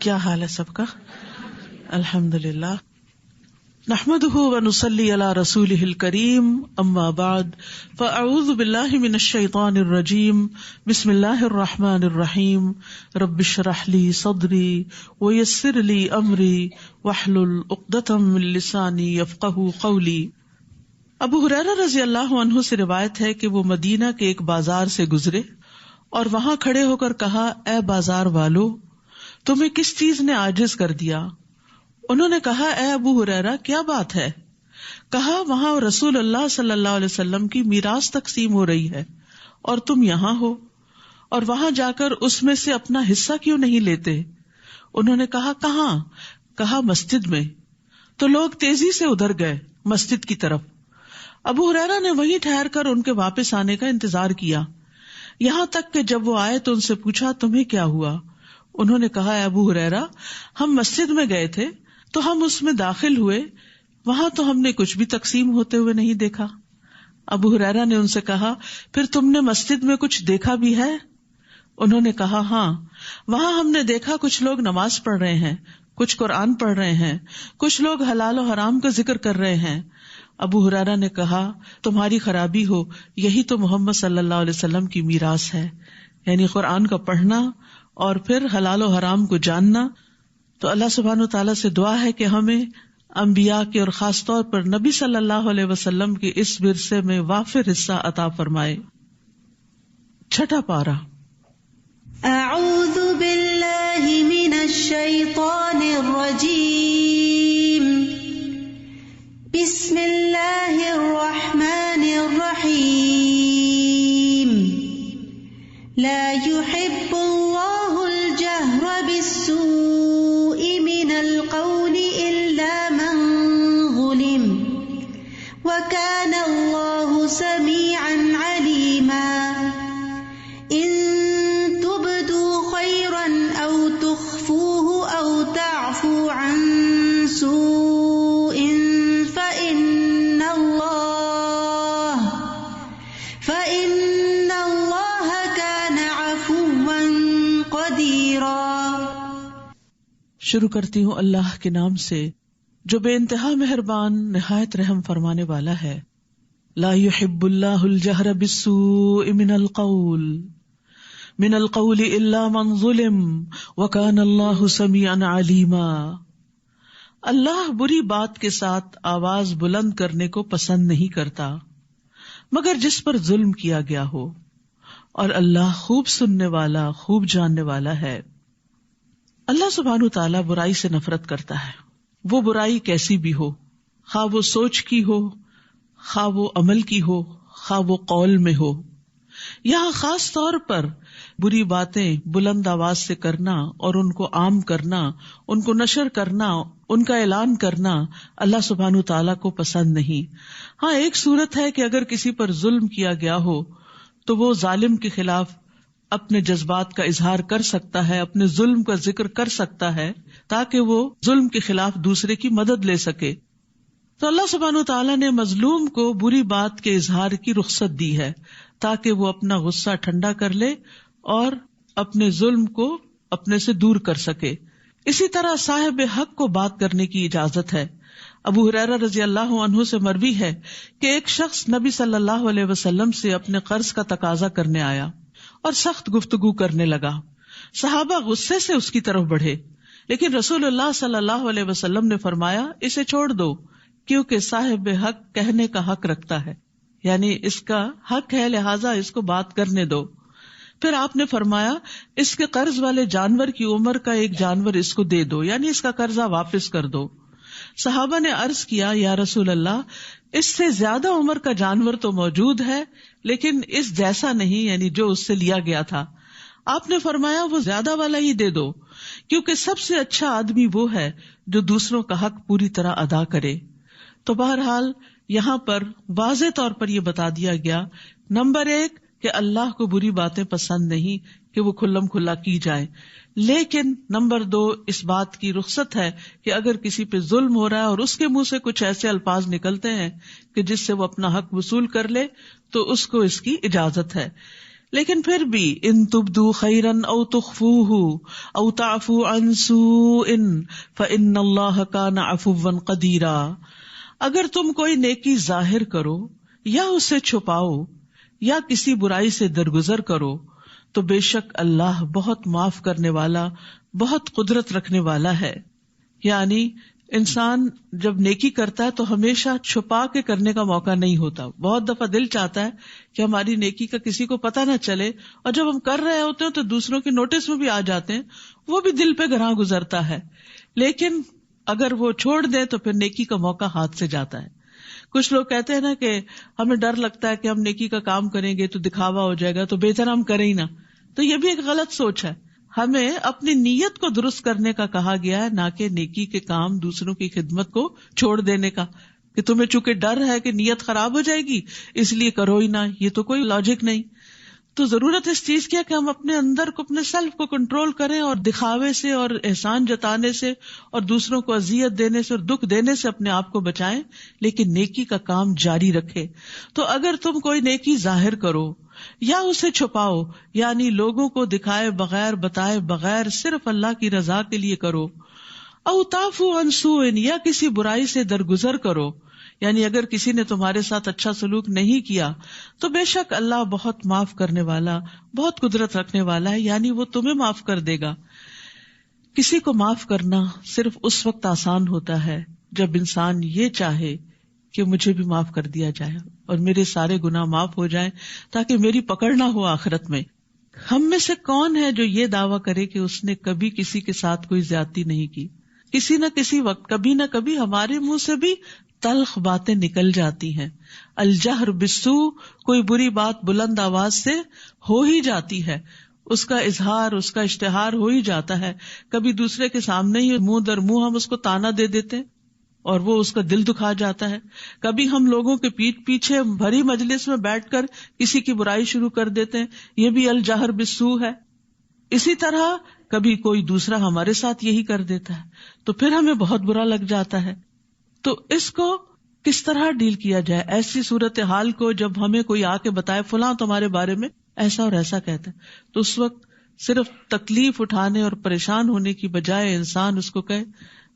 کیا حال ہے سب کا؟ الحمدللہ نحمده ونصلی علی رسولہ الکریم اما بعد فاعوذ باللہ من الشیطان الرجیم بسم اللہ الرحمن الرحیم رب اشرح لی صدری ویسر لی امری واحلل عقدۃ من لسانی یفقہوا قولی۔ ابو ہریرہ رضی اللہ عنہ سے روایت ہے کہ وہ مدینہ کے ایک بازار سے گزرے اور وہاں کھڑے ہو کر کہا، اے بازار والو، تمہیں کس چیز نے عاجز کر دیا؟ انہوں نے کہا، اے ابو ہریرہ کیا بات ہے؟ کہا، وہاں رسول اللہ صلی اللہ علیہ وسلم کی میراث تقسیم ہو رہی ہے اور تم یہاں ہو، اور وہاں جا کر اس میں سے اپنا حصہ کیوں نہیں لیتے؟ انہوں نے کہا، کہاں؟ کہا، مسجد میں۔ تو لوگ تیزی سے ادھر گئے مسجد کی طرف۔ ابو ہریرہ نے وہیں ٹھہر کر ان کے واپس آنے کا انتظار کیا، یہاں تک کہ جب وہ آئے تو ان سے پوچھا، تمہیں کیا ہوا؟ انہوں نے کہا، اے ابو ہریرہ، ہم مسجد میں گئے تھے تو ہم اس میں داخل ہوئے، وہاں تو ہم نے کچھ بھی تقسیم ہوتے ہوئے نہیں دیکھا۔ ابو ہریرہ نے ان سے کہا، پھر تم نے مسجد میں کچھ دیکھا بھی ہے؟ انہوں نے کہا، ہاں، وہاں ہم نے دیکھا کچھ لوگ نماز پڑھ رہے ہیں، کچھ قرآن پڑھ رہے ہیں، کچھ لوگ حلال و حرام کا ذکر کر رہے ہیں۔ ابو ہریرہ نے کہا، تمہاری خرابی ہو، یہی تو محمد صلی اللہ علیہ وسلم کی میراث ہے، یعنی قرآن کا پڑھنا اور پھر حلال و حرام کو جاننا۔ تو اللہ سبحانہ وتعالیٰ سے دعا ہے کہ ہمیں انبیاء کے اور خاص طور پر نبی صلی اللہ علیہ وسلم کے اس ورثے میں وافر حصہ عطا فرمائے۔ چھٹا پارہ۔ اعوذ باللہ من الشیطان الرجیم، بسم اللہ الرحمن الرحیم، لا يحب اللہ الجہر بالسوء من القول الا من ظلم وکان اللہ سمیعا علیما، ان تبدوا خیرا او تخفوه او تعفو عن سوء فإن اللہ كان عفوا قدیرا۔ شروع کرتی ہوں اللہ کے نام سے جو بے انتہا مہربان نہایت رحم فرمانے والا ہے۔ لا يحب اللہ الجہر بالسوء من القول الا من ظلم وکان اللہ سمیعا علیما۔ اللہ بری بات کے ساتھ آواز بلند کرنے کو پسند نہیں کرتا مگر جس پر ظلم کیا گیا ہو، اور اللہ خوب سننے والا، خوب جاننے والا ہے۔ اللہ سبحانہ تعالیٰ برائی سے نفرت کرتا ہے، وہ برائی کیسی بھی ہو، خواہ وہ سوچ کی ہو، خواہ وہ عمل کی ہو، خواہ وہ قول میں ہو۔ یہاں خاص طور پر بری باتیں بلند آواز سے کرنا اور ان کو عام کرنا، ان کو نشر کرنا، ان کا اعلان کرنا اللہ سبحانہ تعالیٰ کو پسند نہیں۔ ہاں، ایک صورت ہے کہ اگر کسی پر ظلم کیا گیا ہو تو وہ ظالم کے خلاف اپنے جذبات کا اظہار کر سکتا ہے، اپنے ظلم کا ذکر کر سکتا ہے تاکہ وہ ظلم کے خلاف دوسرے کی مدد لے سکے۔ تو اللہ سبحانہ تعالیٰ نے مظلوم کو بری بات کے اظہار کی رخصت دی ہے تاکہ وہ اپنا غصہ ٹھنڈا کر لے اور اپنے ظلم کو اپنے سے دور کر سکے۔ اسی طرح صاحب حق کو بات کرنے کی اجازت ہے۔ ابو ہریرہ رضی اللہ عنہ سے مروی ہے کہ ایک شخص نبی صلی اللہ علیہ وسلم سے اپنے قرض کا تقاضا کرنے آیا اور سخت گفتگو کرنے لگا۔ صحابہ غصے سے اس کی طرف بڑھے، لیکن رسول اللہ صلی اللہ علیہ وسلم نے فرمایا، اسے چھوڑ دو کیونکہ صاحب حق کہنے کا حق رکھتا ہے، یعنی اس کا حق ہے، لہٰذا اس کو بات کرنے دو۔ پھر آپ نے فرمایا، اس کے قرض والے جانور کی عمر کا ایک جانور اس کو دے دو، یعنی اس کا قرضہ واپس کر دو۔ صحابہ نے عرض کیا، یا رسول اللہ، اس سے زیادہ عمر کا جانور تو موجود ہے لیکن اس جیسا نہیں، یعنی جو اس سے لیا گیا تھا۔ آپ نے فرمایا، وہ زیادہ والا ہی دے دو، کیونکہ سب سے اچھا آدمی وہ ہے جو دوسروں کا حق پوری طرح ادا کرے۔ تو بہرحال یہاں پر واضح طور پر یہ بتا دیا گیا، نمبر 1 کہ اللہ کو بری باتیں پسند نہیں کہ وہ کھلم کھلا کی جائے، لیکن نمبر 2 اس بات کی رخصت ہے کہ اگر کسی پہ ظلم ہو رہا ہے اور اس کے منہ سے کچھ ایسے الفاظ نکلتے ہیں کہ جس سے وہ اپنا حق وصول کر لے تو اس کو اس کی اجازت ہے۔ لیکن پھر بھی ان تبدو خیرن او تخفوہ او تعفو عن سوء فإن اللہ کان عفوا قدیرا، اگر تم کوئی نیکی ظاہر کرو یا اسے چھپاؤ یا کسی برائی سے درگزر کرو تو بے شک اللہ بہت معاف کرنے والا، بہت قدرت رکھنے والا ہے۔ یعنی انسان جب نیکی کرتا ہے تو ہمیشہ چھپا کے کرنے کا موقع نہیں ہوتا، بہت دفعہ دل چاہتا ہے کہ ہماری نیکی کا کسی کو پتہ نہ چلے، اور جب ہم کر رہے ہوتے ہیں تو دوسروں کے نوٹس میں بھی آ جاتے ہیں، وہ بھی دل پہ گراں گزرتا ہے، لیکن اگر وہ چھوڑ دیں تو پھر نیکی کا موقع ہاتھ سے جاتا ہے۔ کچھ لوگ کہتے ہیں نا کہ ہمیں ڈر لگتا ہے کہ ہم نیکی کا کام کریں گے تو دکھاوا ہو جائے گا، تو بہتر ہم کریں ہی نہ، تو یہ بھی ایک غلط سوچ ہے۔ ہمیں اپنی نیت کو درست کرنے کا کہا گیا ہے، نہ کہ نیکی کے کام دوسروں کی خدمت کو چھوڑ دینے کا، کہ تمہیں چونکہ ڈر ہے کہ نیت خراب ہو جائے گی اس لیے کرو ہی نہ، یہ تو کوئی لاجک نہیں۔ تو ضرورت اس چیز کی ہے کہ ہم اپنے اندر کو، اپنے سیلف کو کنٹرول کریں اور دکھاوے سے اور احسان جتانے سے اور دوسروں کو اذیت دینے سے اور دکھ دینے سے اپنے آپ کو بچائیں، لیکن نیکی کا کام جاری رکھے۔ تو اگر تم کوئی نیکی ظاہر کرو یا اسے چھپاؤ، یعنی لوگوں کو دکھائے بغیر بتائے بغیر صرف اللہ کی رضا کے لیے کرو، او تعفو عن سوء یا کسی برائی سے درگزر کرو، یعنی اگر کسی نے تمہارے ساتھ اچھا سلوک نہیں کیا تو بے شک اللہ بہت معاف کرنے والا، بہت قدرت رکھنے والا ہے، یعنی وہ تمہیں معاف کر دے گا۔ کسی کو معاف کرنا صرف اس وقت آسان ہوتا ہے جب انسان یہ چاہے کہ مجھے بھی معاف کر دیا جائے اور میرے سارے گناہ معاف ہو جائیں تاکہ میری پکڑ نہ ہو آخرت میں۔ ہم میں سے کون ہے جو یہ دعویٰ کرے کہ اس نے کبھی کسی کے ساتھ کوئی زیادتی نہیں کی؟ کسی نہ کسی وقت، کبھی نہ کبھی ہمارے منہ سے بھی تلخ باتیں نکل جاتی ہیں۔ الجہر بالسوء، کوئی بری بات بلند آواز سے ہو ہی جاتی ہے، اس کا اظہار، اس کا اشتہار ہو ہی جاتا ہے۔ کبھی دوسرے کے سامنے ہی منہ در منہ ہم اس کو تانا دے دیتے اور وہ اس کا دل دکھا جاتا ہے۔ کبھی ہم لوگوں کے پیٹھ پیچھے بھری مجلس میں بیٹھ کر کسی کی برائی شروع کر دیتے ہیں، یہ بھی الجہر بالسوء ہے۔ اسی طرح کبھی کوئی دوسرا ہمارے ساتھ یہی کر دیتا ہے تو پھر ہمیں بہت برا لگ جاتا ہے۔ تو اس کو کس طرح ڈیل کیا جائے؟ ایسی صورتحال کو جب ہمیں کوئی آ کے بتائے فلاں تمہارے بارے میں ایسا اور ایسا کہتا ہے، تو اس وقت صرف تکلیف اٹھانے اور پریشان ہونے کی بجائے انسان اس کو کہے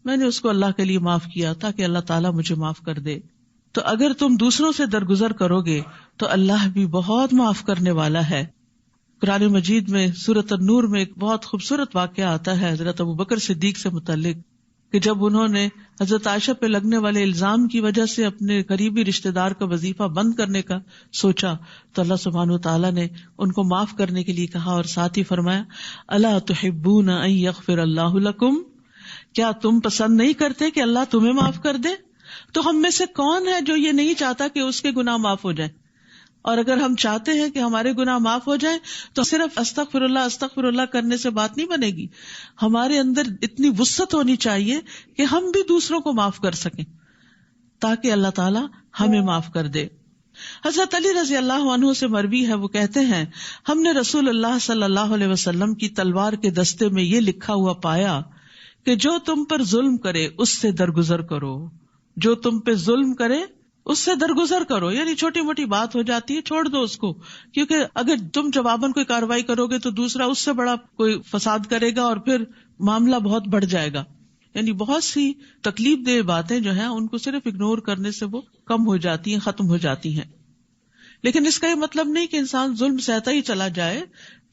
میں نے اس کو اللہ کے لیے معاف کیا تاکہ اللہ تعالیٰ مجھے معاف کر دے۔ تو اگر تم دوسروں سے درگزر کرو گے تو اللہ بھی بہت معاف کرنے والا ہے۔ قرآن مجید میں سورۃ النور میں ایک بہت خوبصورت واقعہ آتا ہے حضرت ابوبکر صدیق سے متعلق، کہ جب انہوں نے حضرت عائشہ پہ لگنے والے الزام کی وجہ سے اپنے قریبی رشتہ دار کا وظیفہ بند کرنے کا سوچا تو اللہ سبحانہ وتعالیٰ نے ان کو معاف کرنے کے لیے کہا اور ساتھ ہی فرمایا الا تحبون ان یغفر اللہ لکم، کیا تم پسند نہیں کرتے کہ اللہ تمہیں معاف کر دے؟ تو ہم میں سے کون ہے جو یہ نہیں چاہتا کہ اس کے گناہ معاف ہو جائیں؟ اور اگر ہم چاہتے ہیں کہ ہمارے گناہ معاف ہو جائیں تو صرف استغفر اللہ کرنے سے بات نہیں بنے گی، ہمارے اندر اتنی وسعت ہونی چاہیے کہ ہم بھی دوسروں کو معاف کر سکیں تاکہ اللہ تعالیٰ ہمیں معاف کر دے۔ حضرت علی رضی اللہ عنہ سے مروی ہے، وہ کہتے ہیں ہم نے رسول اللہ صلی اللہ علیہ وسلم کی تلوار کے دستے میں یہ لکھا ہوا پایا کہ جو تم پر ظلم کرے اس سے درگزر کرو، جو تم پہ ظلم کرے اس سے درگزر کرو، یعنی چھوٹی موٹی بات ہو جاتی ہے چھوڑ دو اس کو، کیونکہ اگر تم جواباً کوئی کارروائی کرو گے تو دوسرا اس سے بڑا کوئی فساد کرے گا اور پھر معاملہ بہت بڑھ جائے گا۔ یعنی بہت سی تکلیف دہ باتیں جو ہیں ان کو صرف اگنور کرنے سے وہ کم ہو جاتی ہیں، ختم ہو جاتی ہیں۔ لیکن اس کا یہ مطلب نہیں کہ انسان ظلم سہتا ہی چلا جائے،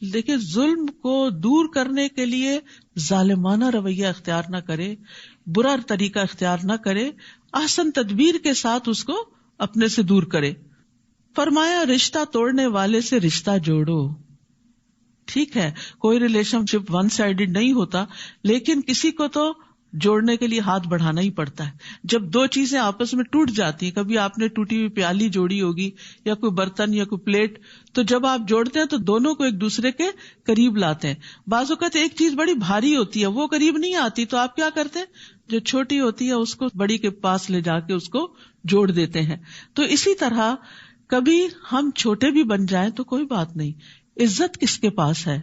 لیکن ظلم کو دور کرنے کے لیے ظالمانہ رویہ اختیار نہ کرے، برا طریقہ اختیار نہ کرے، احسن تدبیر کے ساتھ اس کو اپنے سے دور کرے۔ فرمایا رشتہ توڑنے والے سے رشتہ جوڑو۔ ٹھیک ہے کوئی ریلیشن شپ ون سائیڈڈ نہیں ہوتا، لیکن کسی کو تو جوڑنے کے لیے ہاتھ بڑھانا ہی پڑتا ہے۔ جب دو چیزیں آپس میں ٹوٹ جاتی ہیں، کبھی آپ نے ٹوٹی ہوئی پیالی جوڑی ہوگی یا کوئی برتن یا کوئی پلیٹ، تو جب آپ جوڑتے ہیں تو دونوں کو ایک دوسرے کے قریب لاتے ہیں۔ بعض اوقات ایک چیز بڑی بھاری ہوتی ہے وہ قریب نہیں آتی، تو آپ کیا کرتے ہیں، جو چھوٹی ہوتی ہے اس کو بڑی کے پاس لے جا کے اس کو جوڑ دیتے ہیں۔ تو اسی طرح کبھی ہم چھوٹے بھی بن جائیں تو کوئی بات نہیں، عزت کس کے پاس ہے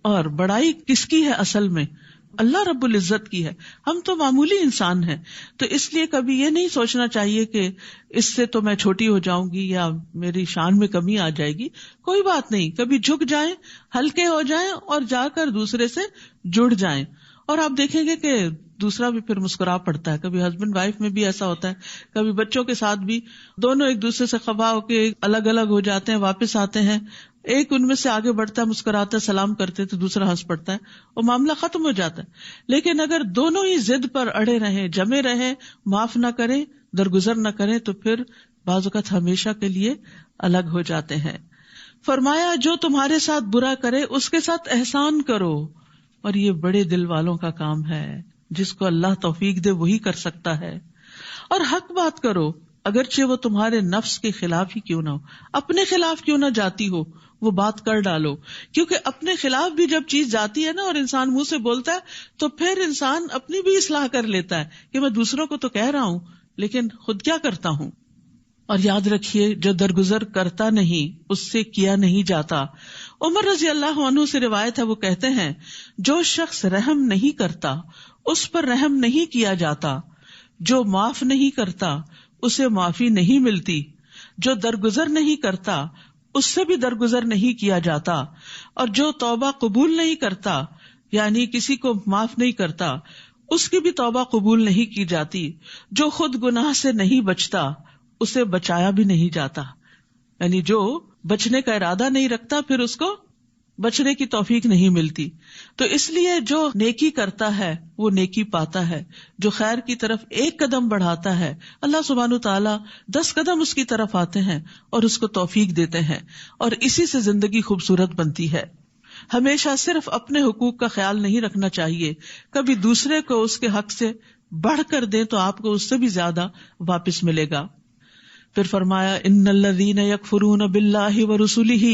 اور بڑائی کس کی ہے اصل میں، اللہ رب العزت کی ہے، ہم تو معمولی انسان ہیں. تو اس لیے کبھی یہ نہیں سوچنا چاہیے کہ اس سے تو میں چھوٹی ہو جاؤں گی یا میری شان میں کمی آ جائے گی. کوئی بات نہیں، کبھی جھک جائیں، ہلکے ہو جائیں اور جا کر دوسرے سے جڑ جائیں. اور آپ دیکھیں گے کہ دوسرا بھی پھر مسکرا پڑتا ہے. کبھی ہسبینڈ وائف میں بھی ایسا ہوتا ہے، کبھی بچوں کے ساتھ بھی، دونوں ایک دوسرے سے خفا ہو کے الگ الگ ہو جاتے ہیں، واپس آتے ہیں، ایک ان میں سے آگے بڑھتا ہے، مسکراتا ہے، سلام کرتے تو دوسرا ہنس پڑتا ہے اور معاملہ ختم ہو جاتا ہے. لیکن اگر دونوں ہی ضد پر اڑے رہیں، جمے رہیں، معاف نہ کریں، درگزر نہ کریں، تو پھر بعض اوقات ہمیشہ کے لیے الگ ہو جاتے ہیں. فرمایا جو تمہارے ساتھ برا کرے اس کے ساتھ احسان کرو، اور یہ بڑے دل والوں کا کام ہے، جس کو اللہ توفیق دے وہی کر سکتا ہے. اور حق بات کرو اگرچہ وہ تمہارے نفس کے خلاف ہی کیوں نہ ہو، اپنے خلاف کیوں نہ جاتی ہو، وہ بات کر ڈالو. کیونکہ اپنے خلاف بھی جب چیز جاتی ہے نا اور انسان منہ سے بولتا ہے تو پھر انسان اپنی بھی اصلاح کر لیتا ہے کہ میں دوسروں کو تو کہہ رہا ہوں لیکن خود کیا کرتا ہوں. اور یاد رکھیے جو درگزر کرتا نہیں اس سے کیا نہیں جاتا. عمر رضی اللہ عنہ سے روایت ہے، وہ کہتے ہیں جو شخص رحم نہیں کرتا اس پر رحم نہیں کیا جاتا، جو معاف نہیں کرتا اسے معافی نہیں ملتی، جو درگزر نہیں کرتا اس سے بھی درگزر نہیں کیا جاتا، اور جو توبہ قبول نہیں کرتا یعنی کسی کو معاف نہیں کرتا اس کی بھی توبہ قبول نہیں کی جاتی، جو خود گناہ سے نہیں بچتا اسے بچایا بھی نہیں جاتا. یعنی جو بچنے کا ارادہ نہیں رکھتا پھر اس کو بچنے کی توفیق نہیں ملتی. تو اس لیے جو نیکی کرتا ہے وہ نیکی پاتا ہے، جو خیر کی طرف ایک قدم بڑھاتا ہے اللہ سبحانہ تعالیٰ 10 قدم اس کی طرف آتے ہیں اور اس کو توفیق دیتے ہیں، اور اسی سے زندگی خوبصورت بنتی ہے. ہمیشہ صرف اپنے حقوق کا خیال نہیں رکھنا چاہیے، کبھی دوسرے کو اس کے حق سے بڑھ کر دیں تو آپ کو اس سے بھی زیادہ واپس ملے گا. پھر فرمایا ان الذین یکفرون باللہ ورسلہ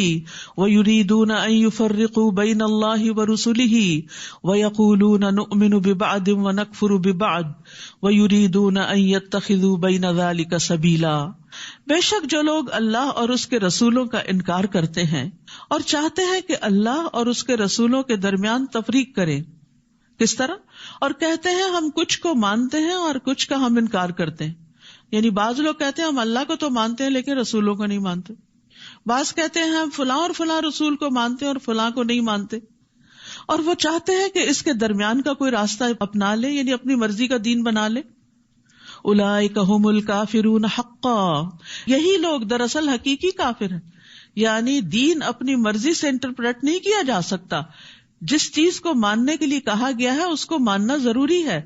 ویریدون ان یفرقوا بین اللہ ورسلہ ویقولون نؤمن ببعض ونکفر ببعض ویریدون ان یتخذوا بین ذلک سبیلا. بے شک جو لوگ اللہ اور اس کے رسولوں کا انکار کرتے ہیں اور چاہتے ہیں کہ اللہ اور اس کے رسولوں کے درمیان تفریق کریں. کس طرح؟ اور کہتے ہیں ہم کچھ کو مانتے ہیں اور کچھ کا ہم انکار کرتے ہیں. یعنی بعض لوگ کہتے ہیں ہم اللہ کو تو مانتے ہیں لیکن رسولوں کو نہیں مانتے، بعض کہتے ہیں ہم فلاں اور فلاں رسول کو مانتے ہیں اور فلاں کو نہیں مانتے، اور وہ چاہتے ہیں کہ اس کے درمیان کا کوئی راستہ اپنا لے، یعنی اپنی مرضی کا دین بنا لے. اولئک ھم الکافرون حقا، یہی لوگ دراصل حقیقی کافر ہیں. یعنی دین اپنی مرضی سے انٹرپریٹ نہیں کیا جا سکتا، جس چیز کو ماننے کے لیے کہا گیا ہے اس کو ماننا ضروری ہے،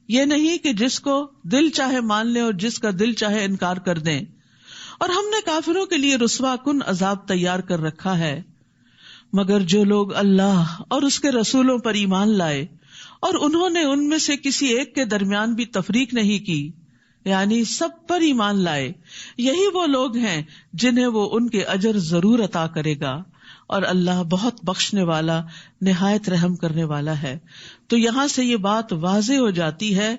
یہ نہیں کہ جس کو دل چاہے مان لیں اور جس کا دل چاہے انکار کر دیں. اور ہم نے کافروں کے لیے رسوا کن عذاب تیار کر رکھا ہے، مگر جو لوگ اللہ اور اس کے رسولوں پر ایمان لائے اور انہوں نے ان میں سے کسی ایک کے درمیان بھی تفریق نہیں کی، یعنی سب پر ایمان لائے، یہی وہ لوگ ہیں جنہیں وہ ان کے اجر ضرور عطا کرے گا، اور اللہ بہت بخشنے والا نہایت رحم کرنے والا ہے. تو یہاں سے یہ بات واضح ہو جاتی ہے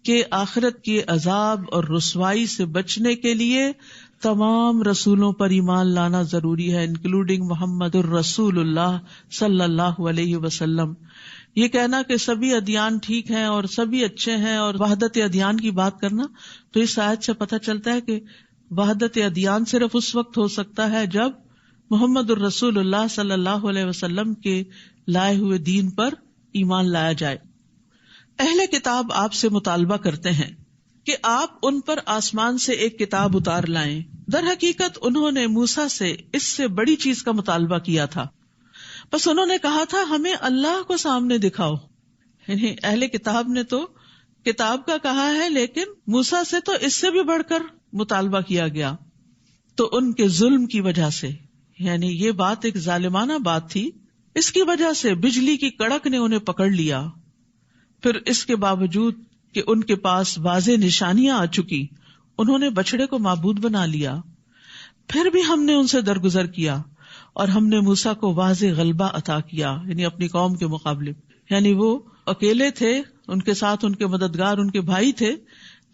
کہ آخرت کے عذاب اور رسوائی سے بچنے کے لیے تمام رسولوں پر ایمان لانا ضروری ہے، انکلوڈنگ محمد الرسول اللہ صلی اللہ علیہ وسلم. یہ کہنا کہ سبھی ادیان ٹھیک ہیں اور سبھی اچھے ہیں اور وحدت ادیان کی بات کرنا، تو اس آیت سے پتہ چلتا ہے کہ وحدت ادیان صرف اس وقت ہو سکتا ہے جب محمد الرسول اللہ صلی اللہ علیہ وسلم کے لائے ہوئے دین پر ایمان لایا جائے. اہل کتاب آپ سے مطالبہ کرتے ہیں کہ آپ ان پر آسمان سے ایک کتاب اتار لائیں. در حقیقت انہوں نے موسیٰ سے اس سے بڑی چیز کا مطالبہ کیا تھا، بس انہوں نے کہا تھا ہمیں اللہ کو سامنے دکھاؤ. یعنی اہل کتاب نے تو کتاب کا کہا ہے لیکن موسیٰ سے تو اس سے بھی بڑھ کر مطالبہ کیا گیا. تو ان کے ظلم کی وجہ سے، یعنی یہ بات ایک ظالمانہ بات تھی، اس کی وجہ سے بجلی کی کڑک نے انہیں پکڑ لیا. پھر اس کے باوجود کہ ان کے پاس واضح نشانیاں آ چکی، انہوں نے بچڑے کو معبود بنا لیا. پھر بھی ہم نے ان سے درگزر کیا اور ہم نے موسیٰ کو واضح غلبہ عطا کیا، یعنی اپنی قوم کے مقابلے. یعنی وہ اکیلے تھے، ان کے ساتھ ان کے مددگار ان کے بھائی تھے،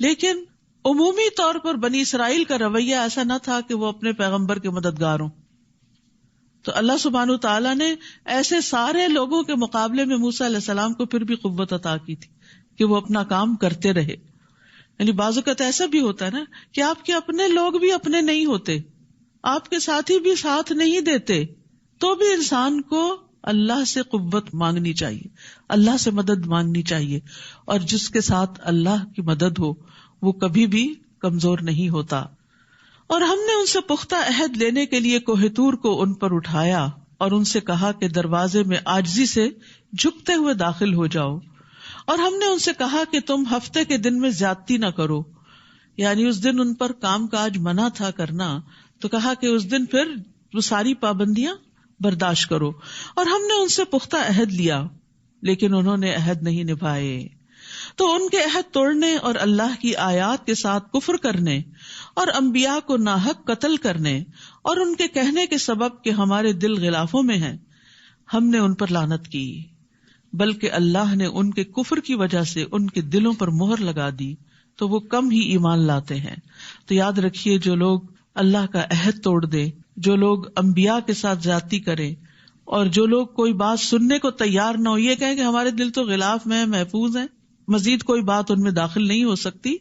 لیکن عمومی طور پر بنی اسرائیل کا رویہ ایسا نہ تھا کہ وہ اپنے پیغمبر کے مددگار ہوں. تو اللہ سبحانہ تعالیٰ نے ایسے سارے لوگوں کے مقابلے میں موسیٰ علیہ السلام کو پھر بھی قوت عطا کی تھی کہ وہ اپنا کام کرتے رہے. یعنی بعض اوقات ایسا بھی ہوتا ہے نا کہ آپ کے اپنے لوگ بھی اپنے نہیں ہوتے، آپ کے ساتھی بھی ساتھ نہیں دیتے، تو بھی انسان کو اللہ سے قوت مانگنی چاہیے، اللہ سے مدد مانگنی چاہیے، اور جس کے ساتھ اللہ کی مدد ہو وہ کبھی بھی کمزور نہیں ہوتا. اور ہم نے ان سے پختہ عہد لینے کے لیے کوہ طور کو ان پر اٹھایا اور ان سے کہا کہ دروازے میں عاجزی سے جھکتے ہوئے داخل ہو جاؤ. اور ہم نے ان سے کہا کہ تم ہفتے کے دن میں زیادتی نہ کرو، یعنی اس دن ان پر کام کاج منع تھا کرنا، تو کہا کہ اس دن پھر وہ ساری پابندیاں برداشت کرو. اور ہم نے ان سے پختہ عہد لیا لیکن انہوں نے عہد نہیں نبھائے. تو ان کے عہد توڑنے اور اللہ کی آیات کے ساتھ کفر کرنے اور انبیاء کو ناحق قتل کرنے اور ان کے کہنے کے سبب کہ ہمارے دل غلافوں میں ہیں، ہم نے ان پر لعنت کی، بلکہ اللہ نے ان کے کفر کی وجہ سے ان کے دلوں پر مہر لگا دی تو وہ کم ہی ایمان لاتے ہیں. تو یاد رکھیے، جو لوگ اللہ کا عہد توڑ دے، جو لوگ انبیاء کے ساتھ زیادتی کریں، اور جو لوگ کوئی بات سننے کو تیار نہ ہو، یہ کہیں کہ ہمارے دل تو غلاف میں محفوظ ہیں، مزید کوئی بات ان میں داخل نہیں ہو سکتی،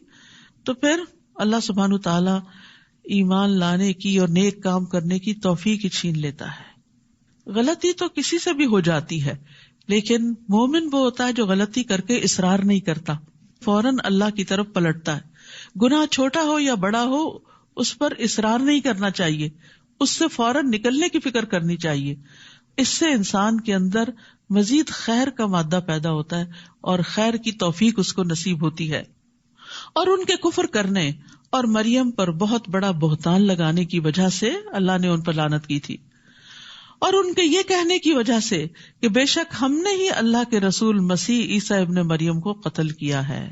تو پھر اللہ سبحانہ تعالیٰ ایمان لانے کی اور نیک کام کرنے کی توفیق ہی چھین لیتا ہے. غلطی تو کسی سے بھی ہو جاتی ہے، لیکن مومن وہ ہوتا ہے جو غلطی کر کے اصرار نہیں کرتا، فوراً اللہ کی طرف پلٹتا ہے. گناہ چھوٹا ہو یا بڑا ہو اس پر اصرار نہیں کرنا چاہیے، اس سے فوراً نکلنے کی فکر کرنی چاہیے. اس سے انسان کے اندر مزید خیر کا مادہ پیدا ہوتا ہے اور خیر کی توفیق اس کو نصیب ہوتی ہے. اور ان کے کفر کرنے اور مریم پر بہت بڑا بہتان لگانے کی وجہ سے اللہ نے ان پر لعنت کی تھی، اور ان کے یہ کہنے کی وجہ سے کہ بے شک ہم نے ہی اللہ کے رسول مسیح عیسیٰ ابن مریم کو قتل کیا ہے.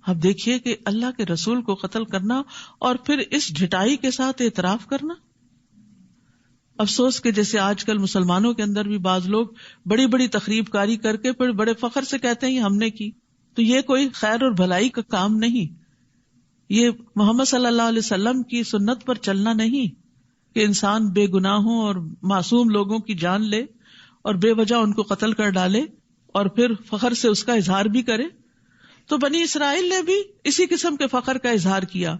اب دیکھیے کہ اللہ کے رسول کو قتل کرنا اور پھر اس ڈھٹائی کے ساتھ اعتراف کرنا. افسوس کہ جیسے آج کل مسلمانوں کے اندر بھی بعض لوگ بڑی بڑی تقریب کاری کر کے پھر بڑے فخر سے کہتے ہیں ہم نے کی، تو یہ کوئی خیر اور بھلائی کا کام نہیں. یہ محمد صلی اللہ علیہ وسلم کی سنت پر چلنا نہیں کہ انسان بے گناہوں اور معصوم لوگوں کی جان لے اور بے وجہ ان کو قتل کر ڈالے اور پھر فخر سے اس کا اظہار بھی کرے. تو بنی اسرائیل نے بھی اسی قسم کے فخر کا اظہار کیا.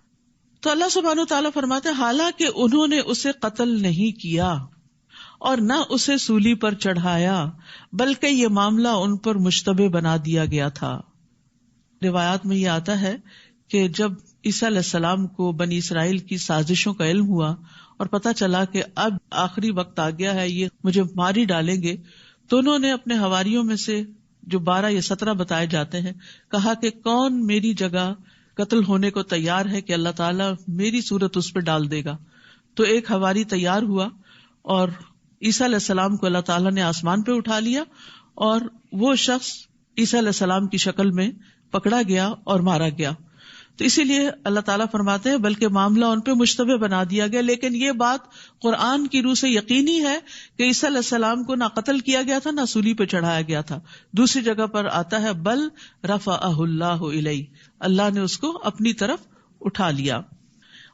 تو اللہ سبحانہ وتعالیٰ فرماتے ہیں حالانکہ انہوں نے اسے قتل نہیں کیا اور نہ اسے سولی پر چڑھایا، بلکہ یہ معاملہ ان پر مشتبہ بنا دیا گیا تھا. روایات میں یہ آتا ہے کہ جب عیسیٰ علیہ السلام کو بنی اسرائیل کی سازشوں کا علم ہوا اور پتہ چلا کہ اب آخری وقت آ گیا ہے، یہ مجھے مار ہی ڈالیں گے، تو انہوں نے اپنے حواریوں میں سے جو 12 یا 17 بتائے جاتے ہیں کہا کہ کون میری جگہ قتل ہونے کو تیار ہے کہ اللہ تعالیٰ میری صورت اس پہ ڈال دے گا. تو ایک حواری تیار ہوا اور عیسیٰ علیہ السلام کو اللہ تعالیٰ نے آسمان پہ اٹھا لیا، اور وہ شخص عیسیٰ علیہ السلام کی شکل میں پکڑا گیا اور مارا گیا. تو اسی لیے اللہ تعالیٰ فرماتے ہیں بلکہ معاملہ ان پہ مشتبہ بنا دیا گیا. لیکن یہ بات قرآن کی روح سے یقینی ہے کہ عیسیٰ علیہ السلام کو نہ قتل کیا گیا تھا نہ سولی پہ چڑھایا گیا تھا. دوسری جگہ پر آتا ہے بل رفعہ اللہ الیہ، اللہ نے اس کو اپنی طرف اٹھا لیا.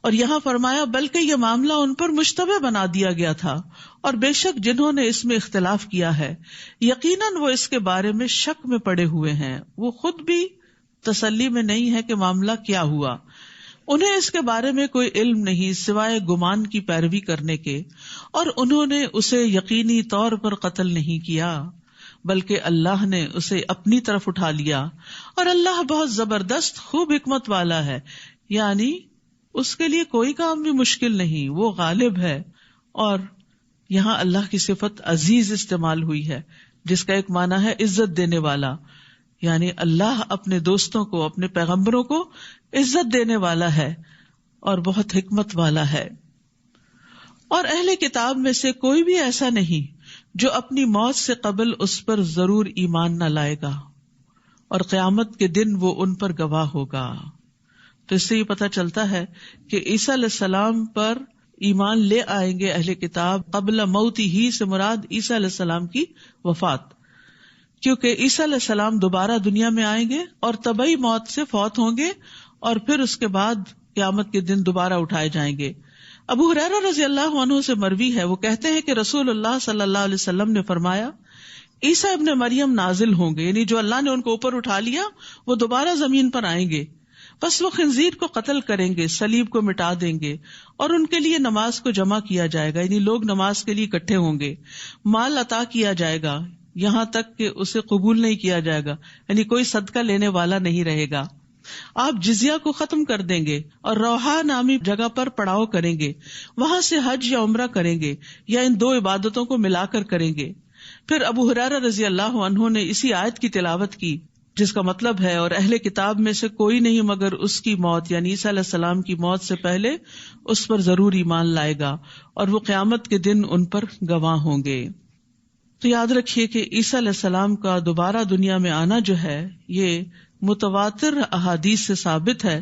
اور یہاں فرمایا بلکہ یہ معاملہ ان پر مشتبہ بنا دیا گیا تھا، اور بے شک جنہوں نے اس میں اختلاف کیا ہے یقیناً وہ اس کے بارے میں شک میں پڑے ہوئے ہیں. وہ خود بھی تسلی میں نہیں ہے کہ معاملہ کیا ہوا. انہیں اس کے بارے میں کوئی علم نہیں سوائے گمان کی پیروی کرنے کے، اور انہوں نے اسے یقینی طور پر قتل نہیں کیا بلکہ اللہ نے اسے اپنی طرف اٹھا لیا. اور اللہ بہت زبردست خوب حکمت والا ہے، یعنی اس کے لیے کوئی کام بھی مشکل نہیں، وہ غالب ہے. اور یہاں اللہ کی صفت عزیز استعمال ہوئی ہے جس کا ایک معنی ہے عزت دینے والا، یعنی اللہ اپنے دوستوں کو، اپنے پیغمبروں کو عزت دینے والا ہے اور بہت حکمت والا ہے. اور اہل کتاب میں سے کوئی بھی ایسا نہیں جو اپنی موت سے قبل اس پر ضرور ایمان نہ لائے گا، اور قیامت کے دن وہ ان پر گواہ ہوگا. تو اس سے یہ پتہ چلتا ہے کہ عیسیٰ علیہ السلام پر ایمان لے آئیں گے اہل کتاب قبل موتی ہی سے مراد عیسیٰ علیہ السلام کی وفات، کیونکہ عیسیٰ علیہ السلام دوبارہ دنیا میں آئیں گے اور طبعی موت سے فوت ہوں گے اور پھر اس کے بعد قیامت کے دن دوبارہ اٹھائے جائیں گے. ابو ہریرہ رضی اللہ عنہ سے مروی ہے، وہ کہتے ہیں کہ رسول اللہ صلی اللہ علیہ وسلم نے فرمایا عیسیٰ ابن مریم نازل ہوں گے، یعنی جو اللہ نے ان کو اوپر اٹھا لیا وہ دوبارہ زمین پر آئیں گے، بس وہ خنزیر کو قتل کریں گے، صلیب کو مٹا دیں گے، اور ان کے لیے نماز کو جمع کیا جائے گا، یعنی لوگ نماز کے لیے اکٹھے ہوں گے، مال عطا کیا جائے گا یہاں تک کہ اسے قبول نہیں کیا جائے گا، یعنی کوئی صدقہ لینے والا نہیں رہے گا، آپ جزیہ کو ختم کر دیں گے اور روحا نامی جگہ پر پڑاؤ کریں گے، وہاں سے حج یا عمرہ کریں گے یا ان دو عبادتوں کو ملا کر کریں گے۔ پھر ابو ہریرہ رضی اللہ عنہ نے اسی آیت کی تلاوت کی جس کا مطلب ہے اور اہل کتاب میں سے کوئی نہیں مگر اس کی موت یعنی عیسیٰ علیہ السلام کی موت سے پہلے اس پر ضرور ایمان لائے گا اور وہ قیامت کے دن ان پر گواہ ہوں گے۔ تو یاد رکھیے کہ عیسیٰ علیہ السلام کا دوبارہ دنیا میں آنا جو ہے یہ متواتر احادیث سے ثابت ہے،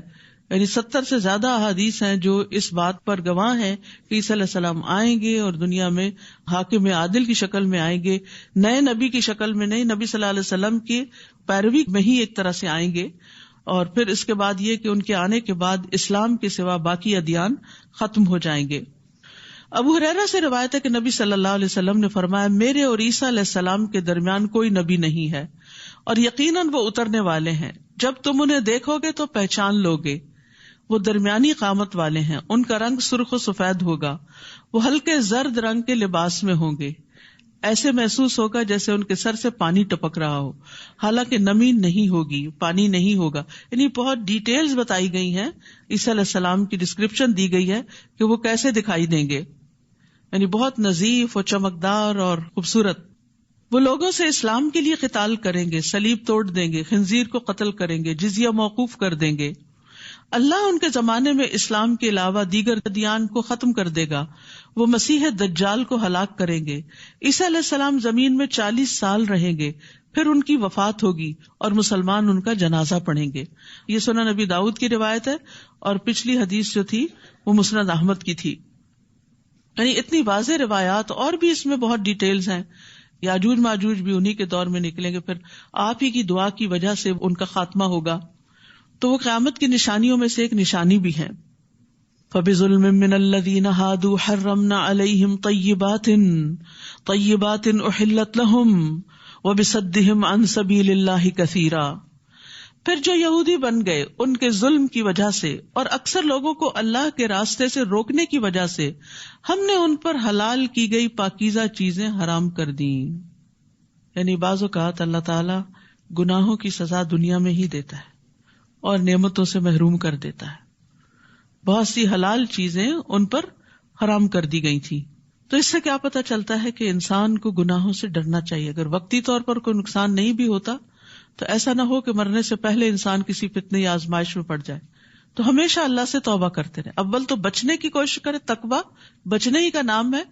یعنی 70 سے زیادہ احادیث ہیں جو اس بات پر گواہ ہیں کہ عیسیٰ علیہ السلام آئیں گے اور دنیا میں حاکم عادل کی شکل میں آئیں گے، نئے نبی کی شکل میں نہیں، نبی صلی اللہ علیہ وسلم کی پیروی میں ہی ایک طرح سے آئیں گے، اور پھر اس کے بعد یہ کہ ان کے آنے کے بعد اسلام کے سوا باقی ادیان ختم ہو جائیں گے۔ ابو ہریرہ سے روایت ہے کہ نبی صلی اللہ علیہ وسلم نے فرمایا میرے اور عیسیٰ علیہ السلام کے درمیان کوئی نبی نہیں ہے اور یقیناً وہ اترنے والے ہیں، جب تم انہیں دیکھو گے تو پہچان لو گے، وہ درمیانی قامت والے ہیں، ان کا رنگ سرخ و سفید ہوگا، وہ ہلکے زرد رنگ کے لباس میں ہوں گے، ایسے محسوس ہوگا جیسے ان کے سر سے پانی ٹپک رہا ہو، حالانکہ نمی نہیں ہوگی، پانی نہیں ہوگا، یعنی بہت ڈیٹیلز بتائی گئی ہیں، عیسیٰ علیہ السلام کی ڈسکرپشن دی گئی ہے کہ وہ کیسے دکھائی دیں گے، یعنی بہت نظیف اور چمکدار اور خوبصورت۔ وہ لوگوں سے اسلام کے لیے قتال کریں گے، صلیب توڑ دیں گے، خنزیر کو قتل کریں گے، جزیہ موقوف کر دیں گے۔ اللہ ان کے زمانے میں اسلام کے علاوہ دیگر ادیان کو ختم کر دے گا، وہ مسیح دجال کو ہلاک کریں گے۔ عیسیٰ علیہ السلام زمین میں 40 سال رہیں گے، پھر ان کی وفات ہوگی اور مسلمان ان کا جنازہ پڑھیں گے۔ یہ سنن نبی داؤد کی روایت ہے اور پچھلی حدیث جو تھی وہ مسند احمد کی تھی۔ یعنی اتنی واضح روایات، اور بھی اس میں بہت ڈیٹیلز ہیں۔ یاجوج ماجوج بھی انہی کے دور میں نکلیں گے، پھر آپ ہی کی دعا کی وجہ سے ان کا خاتمہ ہوگا، تو وہ قیامت کی نشانیوں میں سے ایک نشانی بھی ہے۔ فَبِظُلْمٍ مِّنَ الَّذِينَ هَادُوا حَرَّمْنَا عَلَيْهِمْ طَيِّبَاتٍ أُحِلَّتْ لَهُمْ وَبِصَدِّهِمْ عَن سَبِيلِ اللَّهِ كَثِيرًا۔ پھر جو یہودی بن گئے ان کے ظلم کی وجہ سے اور اکثر لوگوں کو اللہ کے راستے سے روکنے کی وجہ سے ہم نے ان پر حلال کی گئی پاکیزہ چیزیں حرام کر دیں۔ یعنی بعض اوقات اللہ تعالی گناہوں کی سزا دنیا میں ہی دیتا ہے اور نعمتوں سے محروم کر دیتا ہے۔ بہت سی حلال چیزیں ان پر حرام کر دی گئی تھی، تو اس سے کیا پتہ چلتا ہے کہ انسان کو گناہوں سے ڈرنا چاہیے۔ اگر وقتی طور پر کوئی نقصان نہیں بھی ہوتا تو ایسا نہ ہو کہ مرنے سے پہلے انسان کسی فتنے یا آزمائش میں پڑ جائے، تو ہمیشہ اللہ سے توبہ کرتے رہے۔ اول تو بچنے کی کوشش کرے، تقویٰ بچنے ہی کا نام ہے،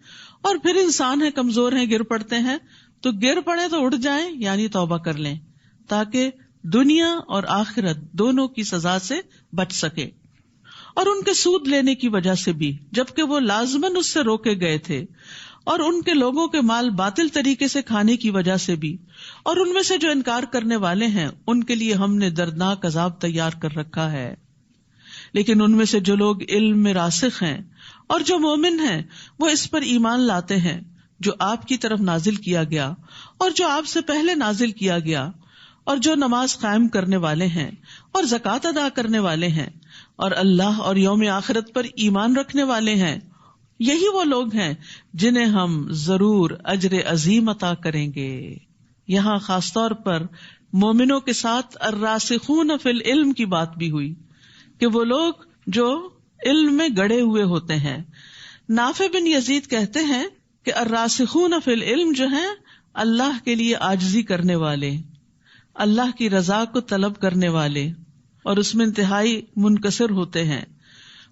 اور پھر انسان ہے، کمزور ہیں، گر پڑتے ہیں تو گر پڑے تو اٹھ جائیں، یعنی توبہ کر لیں تاکہ دنیا اور آخرت دونوں کی سزا سے بچ سکے۔ اور ان کے سود لینے کی وجہ سے بھی، جبکہ وہ لازماً اس سے روکے گئے تھے، اور ان کے لوگوں کے مال باطل طریقے سے کھانے کی وجہ سے بھی، اور ان میں سے جو انکار کرنے والے ہیں ان کے لیے ہم نے دردناک عذاب تیار کر رکھا ہے۔ لیکن ان میں سے جو لوگ علم میں راسخ ہیں اور جو مومن ہیں وہ اس پر ایمان لاتے ہیں جو آپ کی طرف نازل کیا گیا اور جو آپ سے پہلے نازل کیا گیا، اور جو نماز قائم کرنے والے ہیں اور زکوٰۃ ادا کرنے والے ہیں اور اللہ اور یوم آخرت پر ایمان رکھنے والے ہیں، یہی وہ لوگ ہیں جنہیں ہم ضرور اجر عظیم عطا کریں گے۔ یہاں خاص طور پر مومنوں کے ساتھ الراسخون فی العلم کی بات بھی ہوئی کہ وہ لوگ جو علم میں گڑے ہوئے ہوتے ہیں۔ نافع بن یزید کہتے ہیں کہ الراسخون فی العلم جو ہیں اللہ کے لیے عاجزی کرنے والے، اللہ کی رضا کو طلب کرنے والے، اور اس میں انتہائی منکسر ہوتے ہیں۔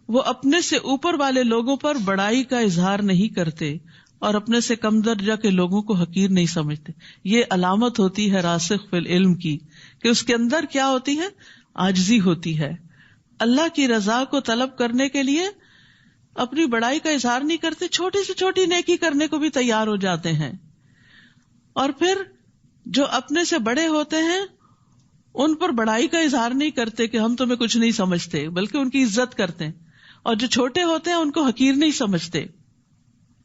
وہ اپنے سے اوپر والے لوگوں پر بڑائی کا اظہار نہیں کرتے اور اپنے سے کم درجہ کے لوگوں کو حقیر نہیں سمجھتے۔ یہ علامت ہوتی ہے راسخ فی العلم کی کہ اس کے اندر کیا ہوتی ہے؟ عاجزی ہوتی ہے۔ اللہ کی رضا کو طلب کرنے کے لیے اپنی بڑائی کا اظہار نہیں کرتے، چھوٹی سے چھوٹی نیکی کرنے کو بھی تیار ہو جاتے ہیں۔ اور پھر جو اپنے سے بڑے ہوتے ہیں ان پر بڑائی کا اظہار نہیں کرتے کہ ہم تمہیں کچھ نہیں سمجھتے، بلکہ ان کی عزت کرتے ہیں اور جو چھوٹے ہوتے ہیں ان کو حقیر نہیں سمجھتے.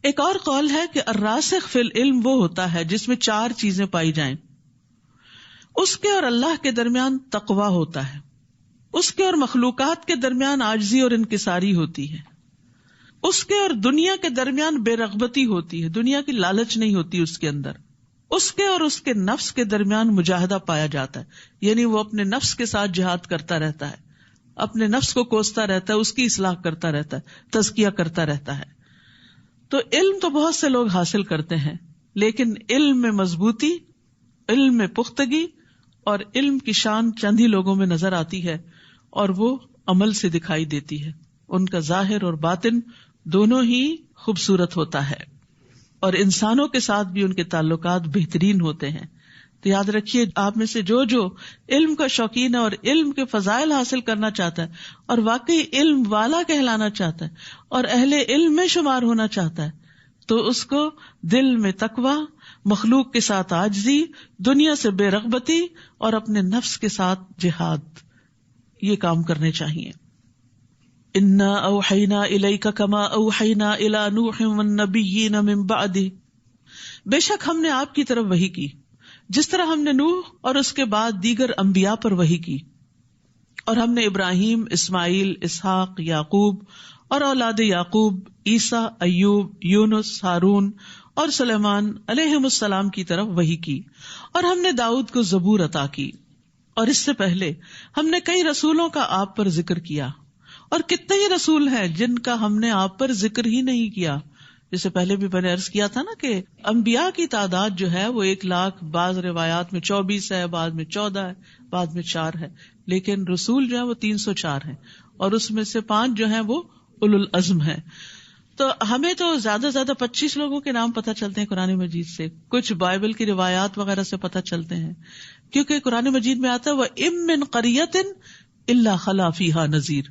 ایک اور قول ہے کہ الراسخ فی العلم وہ ہوتا ہے جس میں 4 چیزیں پائی جائیں. اس کے اور اللہ کے درمیان تقوی ہوتا ہے، اس کے اور مخلوقات کے درمیان عاجزی اور انکساری ہوتی ہے، اس کے اور دنیا کے درمیان بے رغبتی ہوتی ہے، دنیا کی لالچ نہیں ہوتی اس کے اندر، اس کے اور اس کے نفس کے درمیان مجاہدہ پایا جاتا ہے، یعنی وہ اپنے نفس کے ساتھ جہاد کرتا رہتا ہے، اپنے نفس کو کوستا رہتا ہے، اس کی اصلاح کرتا رہتا ہے، تزکیہ کرتا رہتا ہے. تو علم تو بہت سے لوگ حاصل کرتے ہیں، لیکن علم میں مضبوطی، علم میں پختگی اور علم کی شان چند ہی لوگوں میں نظر آتی ہے، اور وہ عمل سے دکھائی دیتی ہے. ان کا ظاہر اور باطن دونوں ہی خوبصورت ہوتا ہے، اور انسانوں کے ساتھ بھی ان کے تعلقات بہترین ہوتے ہیں. تو یاد رکھیے، آپ میں سے جو علم کا شوقین ہے اور علم کے فضائل حاصل کرنا چاہتا ہے اور واقعی علم والا کہلانا چاہتا ہے اور اہل علم میں شمار ہونا چاہتا ہے، تو اس کو دل میں تقوی، مخلوق کے ساتھ عاجزی، دنیا سے بے رغبتی اور اپنے نفس کے ساتھ جہاد، یہ کام کرنے چاہیے. انا اوحینا الیک کما اوحینا الی نوح والنبیین من بعدہ، بے شک ہم نے آپ کی طرف وحی کی جس طرح ہم نے نوح اور اس کے بعد دیگر انبیاء پر وحی کی، اور ہم نے ابراہیم، اسماعیل، اسحاق، یعقوب اور اولاد یعقوب، عیسیٰ، ایوب، یونس، ہارون اور سلیمان علیہم السلام کی طرف وحی کی، اور ہم نے داؤد کو زبور عطا کی، اور اس سے پہلے ہم نے کئی رسولوں کا آپ پر ذکر کیا، اور کتنے ہی رسول ہیں جن کا ہم نے آپ پر ذکر ہی نہیں کیا. جیسے پہلے بھی میں نے عرض کیا تھا نا کہ انبیاء کی تعداد جو ہے وہ 1,00,000، بعض روایات میں 24 ہے، بعض میں 14 ہے، بعض میں 4 ہے، لیکن رسول جو ہے وہ 304 ہیں، اور اس میں سے 5 جو ہیں وہ اولو العزم ہیں. تو ہمیں تو زیادہ سے زیادہ 25 لوگوں کے نام پتہ چلتے ہیں قرآن مجید سے، کچھ بائبل کی روایات وغیرہ سے پتہ چلتے ہیں، کیونکہ قرآن مجید میں آتا ہے وَإِن مِّن قَرْيَةٍ إِلَّا خَلَا فِيهَا نَذِيرٌ،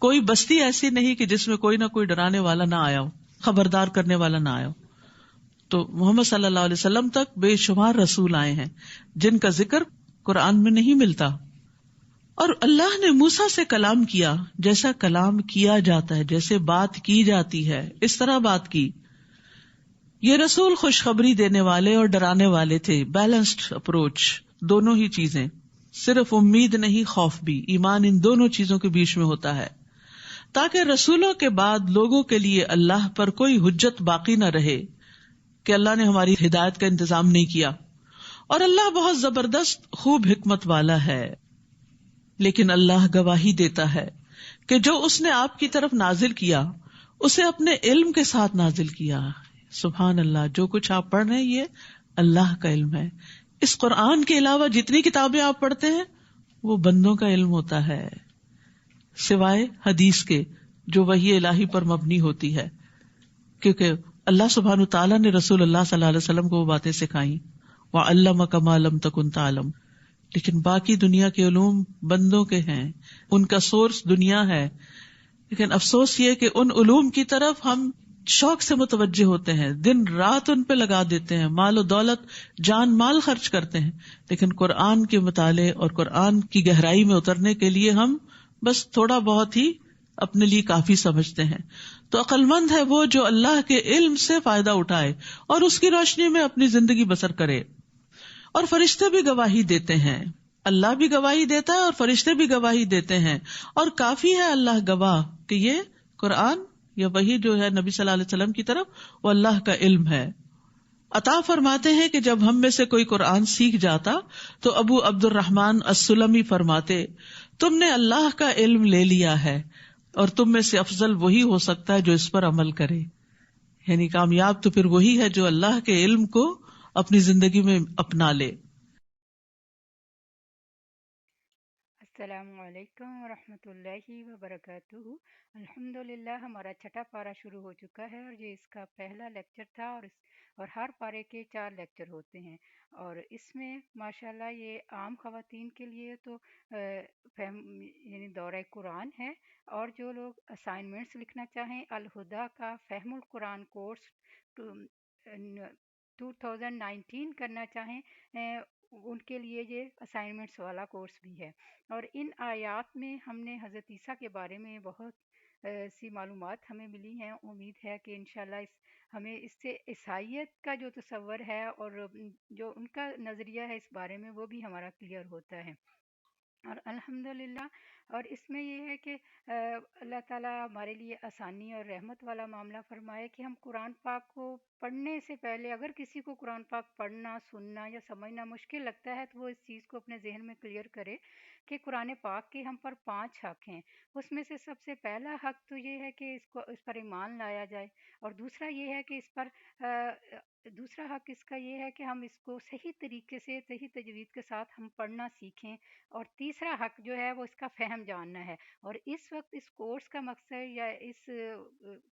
کوئی بستی ایسی نہیں کہ جس میں کوئی نہ کوئی ڈرانے والا نہ آیا ہو، خبردار کرنے والا نہ آیا ہو. تو محمد صلی اللہ علیہ وسلم تک بے شمار رسول آئے ہیں جن کا ذکر قرآن میں نہیں ملتا. اور اللہ نے موسیٰ سے کلام کیا جیسا کلام کیا جاتا ہے، جیسے بات کی جاتی ہے اس طرح بات کی. یہ رسول خوشخبری دینے والے اور ڈرانے والے تھے، بیلنسڈ اپروچ، دونوں ہی چیزیں، صرف امید نہیں خوف بھی، ایمان ان دونوں چیزوں کے بیچ میں ہوتا ہے، تاکہ رسولوں کے بعد لوگوں کے لیے اللہ پر کوئی حجت باقی نہ رہے کہ اللہ نے ہماری ہدایت کا انتظام نہیں کیا. اور اللہ بہت زبردست خوب حکمت والا ہے. لیکن اللہ گواہی دیتا ہے کہ جو اس نے آپ کی طرف نازل کیا اسے اپنے علم کے ساتھ نازل کیا. سبحان اللہ، جو کچھ آپ پڑھ رہے ہیں یہ اللہ کا علم ہے. اس قرآن کے علاوہ جتنی کتابیں آپ پڑھتے ہیں وہ بندوں کا علم ہوتا ہے، سوائے حدیث کے جو وحی الہی پر مبنی ہوتی ہے، کیونکہ اللہ سبحانہ تعالیٰ نے رسول اللہ صلی اللہ علیہ وسلم کو وہ باتیں سکھائیں، وَعَلَّمَكَ مَا لَمْ تَكُنْ تَعْلَمُ. لیکن باقی دنیا کے علوم بندوں کے ہیں، ان کا سورس دنیا ہے. لیکن افسوس یہ کہ ان علوم کی طرف ہم شوق سے متوجہ ہوتے ہیں، دن رات ان پہ لگا دیتے ہیں، مال و دولت، جان مال خرچ کرتے ہیں، لیکن قرآن کے مطالعے اور قرآن کی گہرائی میں اترنے کے لیے ہم بس تھوڑا بہت ہی اپنے لیے کافی سمجھتے ہیں. تو عقل مند ہے وہ جو اللہ کے علم سے فائدہ اٹھائے اور اس کی روشنی میں اپنی زندگی بسر کرے. اور فرشتے بھی گواہی دیتے ہیں، اللہ بھی گواہی دیتا ہے اور فرشتے بھی گواہی دیتے ہیں، اور کافی ہے اللہ گواہ کہ یہ قرآن یا وحی جو ہے نبی صلی اللہ علیہ وسلم کی طرف وہ اللہ کا علم ہے. عطا فرماتے ہیں کہ جب ہم میں سے کوئی قرآن سیکھ جاتا تو ابو عبد الرحمن السلمی فرماتے، تم نے اللہ کا علم لے لیا ہے اور تم میں سے افضل وہی ہو سکتا ہے جو اس پر عمل کرے. یعنی کامیاب تو پھر وہی ہے جو اللہ کے علم کو اپنی زندگی میں اپنا لے. السلام علیکم ورحمۃ اللہ وبرکاتہ. الحمدللہ ہمارا چھٹا پارہ شروع ہو چکا ہے، اور یہ اس کا پہلا لیکچر تھا، اور ہر پارے کے 4 لیکچر ہوتے ہیں، اور اس میں ماشاءاللہ یہ عام خواتین کے لیے تو یعنی دورہ قرآن ہے، اور جو لوگ اسائنمنٹس لکھنا چاہیں الہدا کا فہم القرآن کورس 2019 کرنا چاہیں ان کے لیے یہ اسائنمنٹس والا کورس بھی ہے. اور ان آیات میں ہم نے حضرت عیسیٰ کے بارے میں بہت سی معلومات ہمیں ملی ہیں. امید ہے کہ انشاءاللہ ہمیں اس سے عیسائیت کا جو تصور ہے اور جو ان کا نظریہ ہے اس بارے میں وہ بھی ہمارا کلیئر ہوتا ہے. اور الحمدللہ، اور اس میں یہ ہے کہ اللہ تعالیٰ ہمارے لیے آسانی اور رحمت والا معاملہ فرمائے کہ ہم قرآن پاک کو پڑھنے سے پہلے، اگر کسی کو قرآن پاک پڑھنا، سننا یا سمجھنا مشکل لگتا ہے تو وہ اس چیز کو اپنے ذہن میں کلیئر کرے کہ قرآن پاک کے ہم پر 5 حق ہیں. اس میں سے سب سے پہلا حق تو یہ ہے کہ اس پر ایمان لایا جائے، اور دوسرا یہ ہے کہ اس پر دوسرا حق اس کا یہ ہے کہ ہم اس کو صحیح طریقے سے، صحیح تجوید کے ساتھ ہم پڑھنا سیکھیں، اور تیسرا حق جو ہے وہ اس کا فہم جاننا ہے. اور اس وقت اس کورس کا مقصد یا اس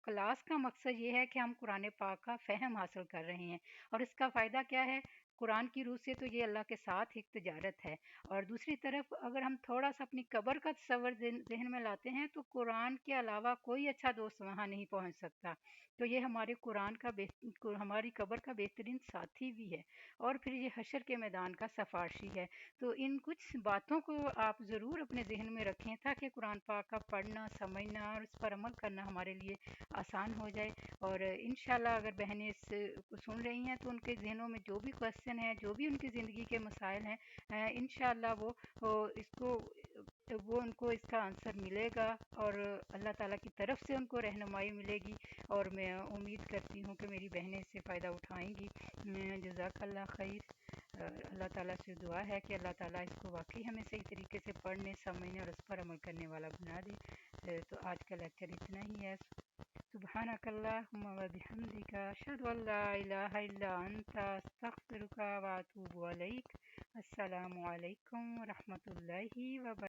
کلاس کا مقصد یہ ہے کہ ہم قرآن پاک کا فہم حاصل کر رہے ہیں. اور اس کا فائدہ کیا ہے؟ قرآن کی روح سے تو یہ اللہ کے ساتھ ایک تجارت ہے. اور دوسری طرف اگر ہم تھوڑا سا اپنی قبر کا تصور ذہن میں لاتے ہیں تو قرآن کے علاوہ کوئی اچھا دوست وہاں نہیں پہنچ سکتا. تو یہ ہمارے قرآن کا ہماری قبر کا بہترین ساتھی بھی ہے، اور پھر یہ حشر کے میدان کا سفارشی ہے. تو ان کچھ باتوں کو آپ ضرور اپنے ذہن میں رکھیں تاکہ قرآن پاک کا پڑھنا، سمجھنا اور اس پر عمل کرنا ہمارے لیے آسان ہو جائے. اور انشاءاللہ اگر بہنیں اس کو سن رہی ہیں تو ان کے ذہنوں میں جو بھی کویسچن ہیں، جو بھی ان کی زندگی کے مسائل ہیں، انشاءاللہ وہ ان کو اس کا آنسر ملے گا، اور اللہ تعالیٰ کی طرف سے ان کو رہنمائی ملے گی. اور میں امید کرتی ہوں کہ میری بہنیں اس سے فائدہ اٹھائیں گی. جزاک اللہ خیر. اللہ تعالیٰ سے دعا ہے کہ اللہ تعالیٰ اس کو واقعی ہمیں صحیح طریقے سے پڑھنے، سمجھنے اور اس پر عمل کرنے والا بنا دے. تو آج کا لیکچر اتنا ہی ہے. سبحانک اللہم و بحمدک، اشہد ان لا الہ الا انت، استغفرک و اتوب الیک. السلام علیکم ورحمۃ اللہ وبرکاتہ.